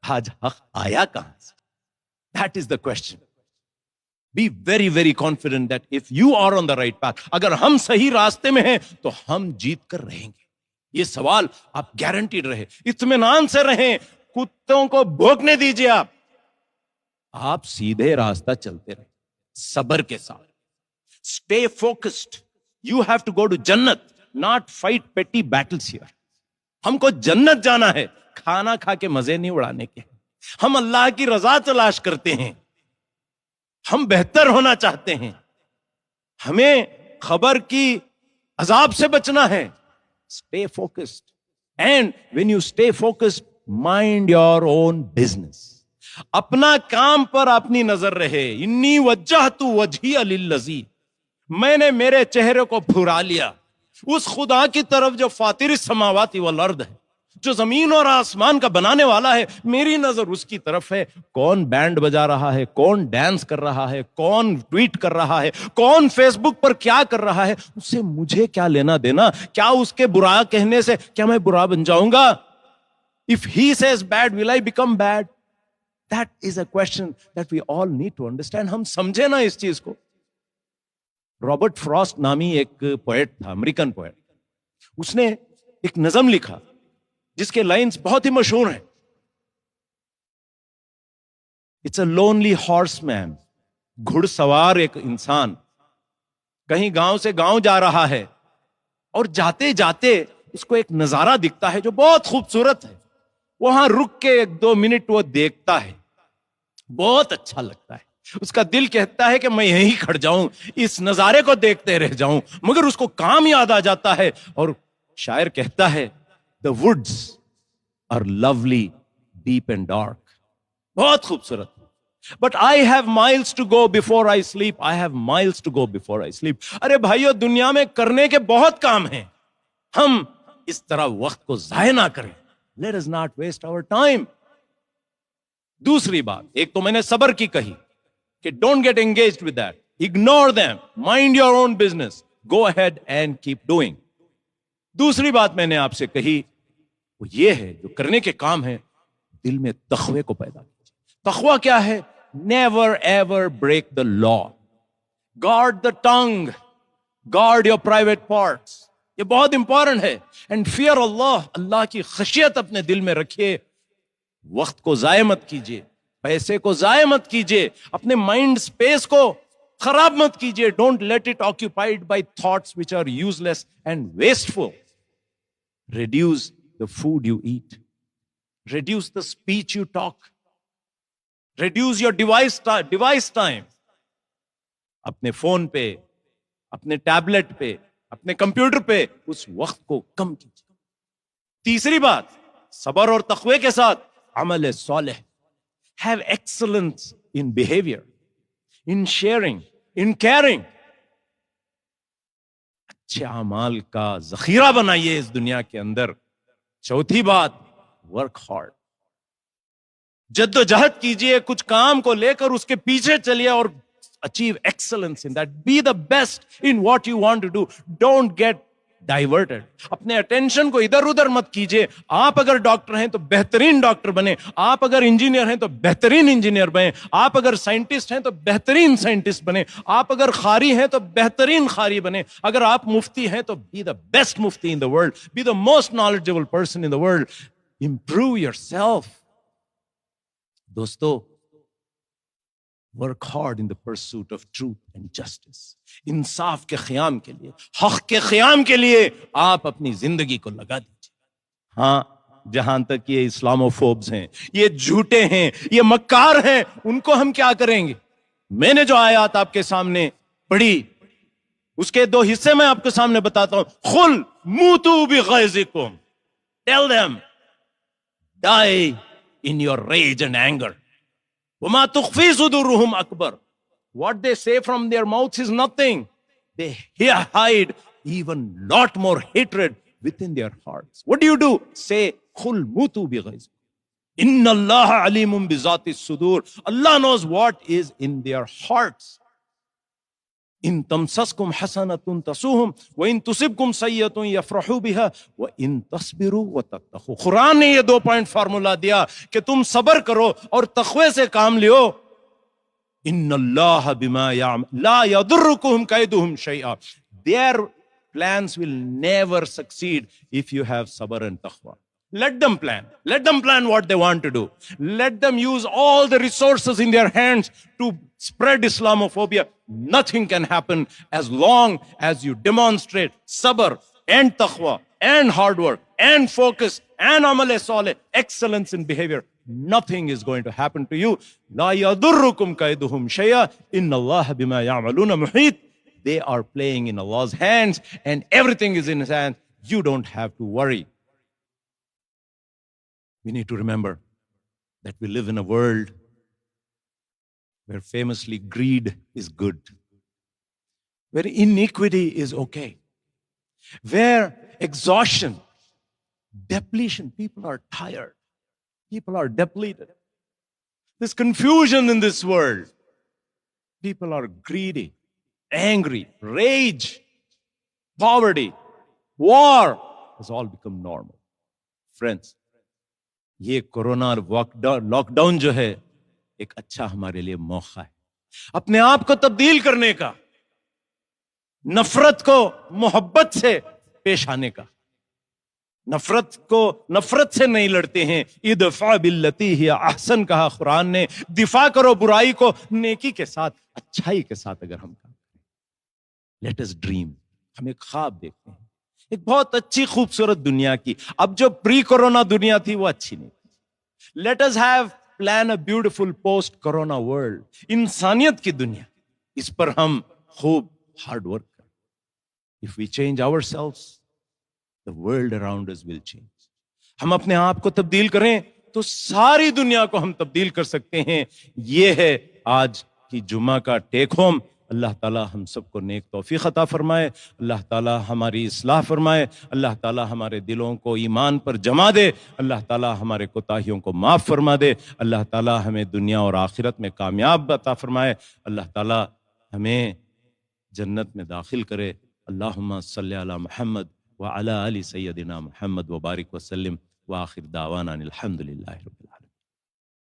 آج حق آیا کہاں سے؟ That is the question. Be very, very confident that if you are on the right path, اگر ہم صحیح راستے میں ہیں تو ہم جیت کر رہیں گے. یہ سوال آپ گارنٹیڈ رہے, اطمینان سے رہیں, کتوں کو بھوکنے دیجیے, آپ سیدھے راستہ چلتے رہیں صبر کے ساتھ. Stay focused. You have to go to جنت, not fight petty battles here. ہم کو جنت جانا ہے, کھانا کھا کے مزے نہیں اڑانے کے. ہم اللہ کی رضا تلاش کرتے ہیں, ہم بہتر ہونا چاہتے ہیں, ہمیں خبر کی عذاب سے بچنا ہے. Stay focused. And when you stay focused, mind your own business. اپنا کام پر اپنی نظر رہے. انی وجہت وجہی للذی, میں نے میرے چہرے کو پھرا لیا اس خدا کی طرف جو فاطر السماوات والارض ہے, جو زمین اور آسمان کا بنانے والا ہے. میری نظر اس کی طرف ہے. کون بینڈ بجا رہا ہے, کون ڈانس کر رہا ہے, کون ٹویٹ کر رہا ہے, کون فیس بک پر کیا کر رہا ہے, اس سے مجھے کیا لینا دینا؟ کیا اس کے برا کہنے سے کیا میں برا بن جاؤں گا؟ If he says bad, will I become bad? That is a question that we all need to understand. ہم سمجھے نا اس چیز کو. رابرٹ فراسٹ نامی ایک پوئٹ تھا, امریکن پوئٹ. اس نے ایک نظم لکھا جس کے لائنز بہت ہی مشہور ہیں. اٹس اے لونلی ہارس مین, گھڑ سوار ایک انسان کہیں گاؤں سے گاؤں جا رہا ہے, اور جاتے جاتے اس کو ایک نظارہ دکھتا ہے جو بہت خوبصورت ہے. وہاں رک کے 1-2 منٹ وہ دیکھتا ہے, بہت اچھا لگتا ہے. اس کا دل کہتا ہے کہ میں یہیں کھڑ جاؤں, اس نظارے کو دیکھتے رہ جاؤں, مگر اس کو کام یاد آ جاتا ہے. اور شاعر کہتا ہے, The woods are lovely, deep and dark. بہت خوبصورت. But I have miles to go before I sleep. I have miles to go before I sleep. ارے بھائیو, دنیا میں کرنے کے بہت کام ہیں, ہم اس طرح وقت کو ضائع نہ کریں. Let us not waste our time. دوسری بات, ایک تو میں نے صبر کی کہی کہ don't get engaged with that. Ignore them. Mind your own business. Go ahead and keep doing. دوسری بات میں نے آپ سے کہی وہ یہ ہے, جو کرنے کے کام ہے دل میں تقوی کو پیدا کیجیے. تقوی کیا ہے؟ Never ever break the law. Guard the tongue. Guard your private parts. یہ بہت امپورٹنٹ ہے. And fear Allah. اللہ کی خشیت اپنے دل میں رکھیے. وقت کو ضائع مت کیجیے, پیسے کو ضائع مت کیجیے, اپنے مائنڈ اسپیس کو خراب مت کیجیے. Don't let it occupied by thoughts which are useless and wasteful. Reduce the food you eat. Reduce the speech you talk. Reduce your device time. اپنے فون پہ, اپنے ٹیبلٹ پہ, اپنے کمپیوٹر پہ اس وقت کو کم کیجیے. تیسری بات, صبر اور تقوی کے ساتھ عمل صالح. Have excellence in behavior, in sharing, in caring. اچھے اعمال کا ذخیرہ بنائیے اس دنیا کے اندر. چوتھی بات, work hard. جد و جہد کیجئے, کچھ کام کو لے کر اس کے پیچھے چلیے اور achieve excellence in that. Be the best in what you want to do. Don't get diverted. اپنے اٹینشن کو ادھر ادھر مت کیجئے. آپ اگر ڈاکٹر ہیں تو بہترین ڈاکٹر بنے, آپ اگر انجینئر ہیں تو بہترین انجینئر بنے, آپ اگر سائنٹسٹ ہیں تو بہترین سائنٹسٹ بنے, آپ اگر قاری ہیں تو بہترین قاری بنے, اگر آپ مفتی ہیں تو be the best mufti in the world, be the most knowledgeable person in the world. Improve yourself. دوستو, work hard in the pursuit of truth and justice. انصاف کے قیام کے لیے, حق کے قیام کے لیے آپ اپنی زندگی کو لگا دیجیے. ہاں, جہاں تک یہ اسلاموفوبز ہیں, یہ جھوٹے ہیں, یہ مکار ہیں, ان کو ہم کیا کریں گے؟ میں نے جو آیات آپ کے سامنے پڑھی اس کے 2 حصے میں آپ کے سامنے بتاتا ہوں. قل موتوا بغیظکم. Tell them, die in your rage and anger. وَمَا تُخْفِي صُدُورُهُمْ أَكْبَرُ. What they say from their mouths is nothing. They hide even lot more hatred within their hearts. What do? Say, قُلْ مُوتُوا بِغَيْظِكُمْ. إِنَّ اللَّهَ عَلِيمٌ بِذَاتِ الصُّدُورِ. Allah knows what is in their hearts. ان تمسسکم حسنۃ تسوہم وان تصبکم سیئۃ یفرحوا بها وان تصبروا وتتقوا. قرآن نے یہ 2 point formula دیا کہ تم صبر کرو اور تقوی سے کام لیو. ان اللہ بما یعمل لا یضرکم کیدہم شیئا. Their plans will never succeed if you have sabr and taqwa. Let them plan. Let them plan what they want to do. Let them use all the resources in their hands to spread Islamophobia. Nothing can happen as long as you demonstrate sabr and taqwa and hard work and focus and amal saleh, excellence in behavior. Nothing is going to happen to you. La yadurrukum kaiduhum shay'a. Inna Allah bima ya'maluna muhit. They are playing in Allah's hands and everything is in His hands. You don't have to worry. We need to remember that we live in a world where famously greed is good, where iniquity is okay, where exhaustion, depletion, people are tired, people are depleted. There's confusion in this world. People are greedy, angry, rage, poverty, war has all become normal. Friends, یہ corona lock down جو ہے ایک اچھا ہمارے لیے موقع ہے اپنے آپ کو تبدیل کرنے کا, نفرت کو محبت سے پیش آنے کا. نفرت سے نہیں لڑتے ہیں. ادفع باللتی ہی احسن کہا قرآن نے. دفاع کرو برائی کو نیکی کے ساتھ, اچھائی کے ساتھ. اگر ہم کام کریں, لیٹ اس ڈریم. ہم ایک خواب دیکھتے ہیں ایک بہت اچھی خوبصورت دنیا کی. اب جو پری کورونا دنیا تھی وہ اچھی نہیں تھی. Let us have plan a beautiful post corona world. انسانیت کی دنیا, اس پر ہم خوب ہارڈ ورک کریں. If we change ourselves, the world around us will change. ہم اپنے آپ کو تبدیل کریں تو ساری دنیا کو ہم تبدیل کر سکتے ہیں. یہ ہے آج کی جمعہ کا ٹیک ہوم. اللہ تعالیٰ ہم سب کو نیک توفیق عطا فرمائے. اللہ تعالیٰ ہماری اصلاح فرمائے. اللہ تعالیٰ ہمارے دلوں کو ایمان پر جما دے. اللہ تعالیٰ ہمارے کوتاہیوں کو معاف فرما دے. اللہ تعالیٰ ہمیں دنیا اور آخرت میں کامیاب عطا فرمائے. اللہ تعالیٰ ہمیں جنت میں داخل کرے. اللہم صلی علی محمد وعلی آل سیدنا محمد وبارک وسلم. وآخر دعوانا الحمد للہ رب